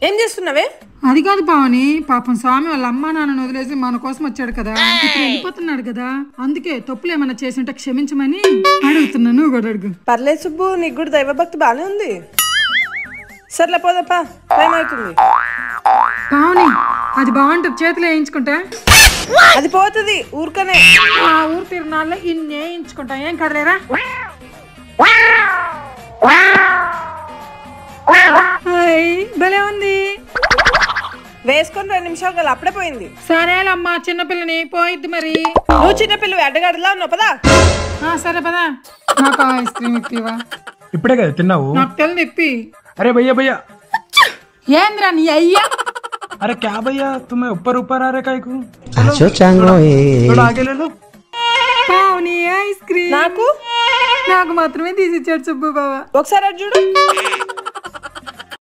ఏం చేస్తున్నావే? అది కాదు పావని, పాపం స్వామి వాళ్ళ అమ్మా నాన్నను వదిలేసి మన కోసం వచ్చాడు కదా, ఇప్పుడు వెళ్ళిపోతున్నాడు కదా, అందుకే తప్పులు ఏమన్నా చేసింటే క్షమించమని అడుగుతున్నా. నువ్వు కూడా అడుగు. పర్లేదు సుబ్బు, నీకు కూడా దైవభక్తి బానే ఉంది. సర్లే పోదప్పా, టైం అవుతుంది. పావని అది బాగుంటుంది, చేతిలో వేయించుకుంటా. అది పోతుంది ఊరికనే. ఆ ఊరు తిరునాళ్ళలో ఇన్ని వేయించుకుంటా, ఏం కదలేరా? భలే ఉంది. వేసుకొని 2 నిమిషాలు కదా, అప్పుడే పోయింది. సరేలమ్మా, చిన్నపిల్లని పోయిద్ది మరి. నువ్వు చిన్నపిల్లవి అడ్డగాడిలా ఉన్నావు పదా. సరే పదా, నాకు ఐస్ క్రీమ్ ఇప్పివా. ఇప్పుడే కదా తిన్నావు? నాకు తెలి ఇప్పి. అరే భయ్యా భయ్యా. ఏంద్రా నీ అయ్యా? अरे क्या भैया तुम्हें ऊपर ऊपर आ रहे काय को? थोड़ा आगे ले लो. పావని ఐస్ క్రీమ్ నాకు మాత్రమే తీసిచ్చాడు సుబ్బు బావ. ఒకసారి చూడు.